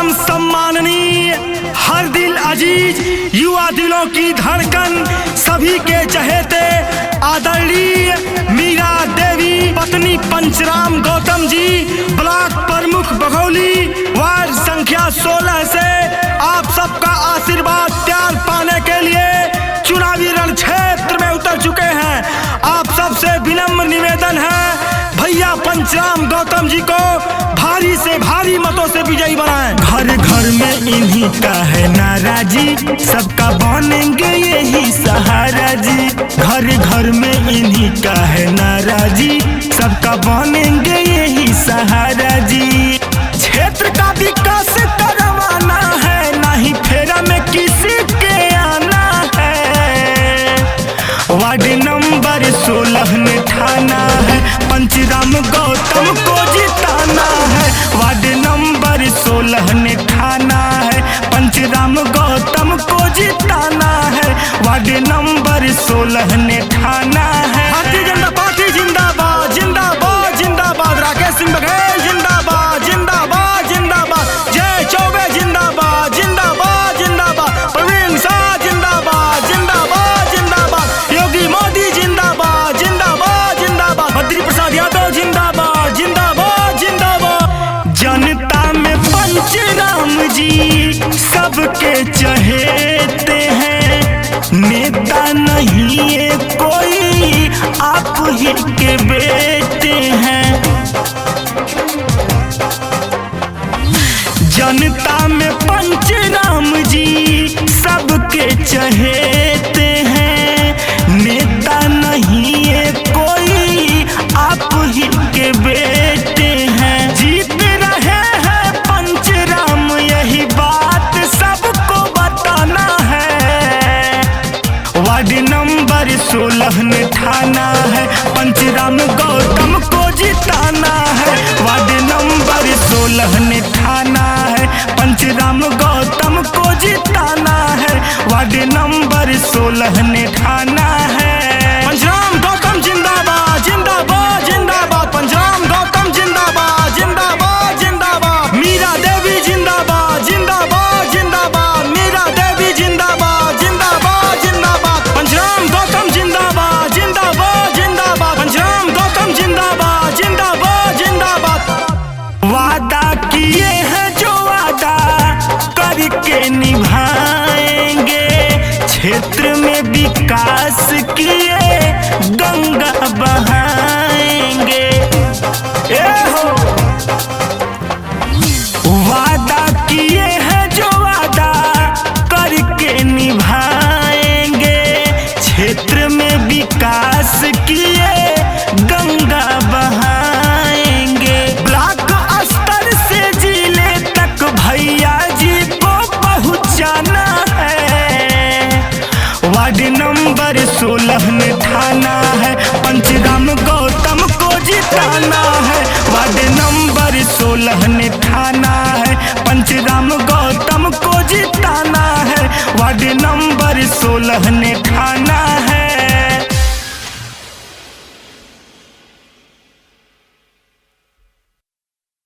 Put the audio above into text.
परम सम्माननीय, हर दिल अजीज, युवा दिलों की धड़कन, सभी के चहेते आदरणीय मीरा देवी पत्नी पंचराम गौतम जी, ब्लॉक प्रमुख बघौली, वार्ड संख्या 16 से आप सबका आशीर्वाद प्यार पाने के लिए चुनावी रण क्षेत्र में उतर चुके हैं। आप सबसे विनम्र निवेदन है, भैया पंचराम गौतम जी को भारी से भारी मतों से विजयी बनाएं। घर घर में इन्हीं का है नाराजी, सबका बनेंगे यही सहारा जी। घर घर में इन्हीं का है नाराजी, सबका बनेंगे यही सहारा जी। क्षेत्र का विकास करवाना है, नहीं फेरा में किसी के आना है। वार्ड नंबर 16 ने ठाना है, पंचराम गौतम को जिताना है। वार्ड नंबर 16 ने ठाना है, पंचराम गौतम को जिताना है। वार्ड नंबर 16 ने ठाना है। भारतीय जनता पार्टी जिंदाबाद जिंदाबाद जिंदाबाद, राकेश सिंह बघेल जिंदाबाद जिंदाबाद जिंदाबाद, जय चौबे जिंदाबाद जिंदाबाद जिंदाबाद, प्रवीण शाह जिंदाबाद जिंदाबाद जिंदाबाद, योगी मोदी जिंदाबाद जिंदाबाद जिंदाबाद, बद्री प्रसाद यादव जिंदाबाद जिंदाबाद जिंदाबाद। जनता में पंचराम जी सबके चहेते हैं, नेता नहीं है कोई, आप ही के बेटे हैं। जनता में पंचराम जी सबके चहेते हैं, नेता नहीं है कोई, आप ही के बेटे हैं। जीत रहे हैं पंचराम, यही बात सबको बताना है। वार्ड नंबर 16 ने ठाना है, पंचराम गौतम को जिताना है। वार्ड नंबर 16 ने ठाना है, पंचराम गौतम को जिताना है। वार्ड नंबर 16 ने ठाना है। पंचराम गौतम जिंदाबाद जिंदाबाद जिंदाबाद, पंचराम गौतम जिंदाबाद जिंदाबाद जिंदाबाद, मीरा देवी जिंदाबाद जिंदाबाद जिंदाबाद, मीरा देवी जिंदाबाद जिंदाबाद जिंदाबाद, पंचराम गौतम जिंदाबाद जिंदाबाद जिंदाबाद, पंचराम गौतम जिंदाबाद जिंदाबाद जिंदाबाद। वादा किए हैं जो वादा करके निभाएंगे, क्षेत्र में विकास किए गंगा बहाएंगे। वादा किए हैं जो वादा करके निभाएंगे, क्षेत्र में विकास किए गंगा बहाएंगे। ब्लॉक स्तर से जिले तक भैया जी को पहुंचाना है। वार्ड नंबर 16 ने ठाना है, पंचराम गौतम को जिताना है। वार्ड नंबर 16 ने ठाना है, पंचराम गौतम को जिताना है। वार्ड नंबर 16 ने ठाना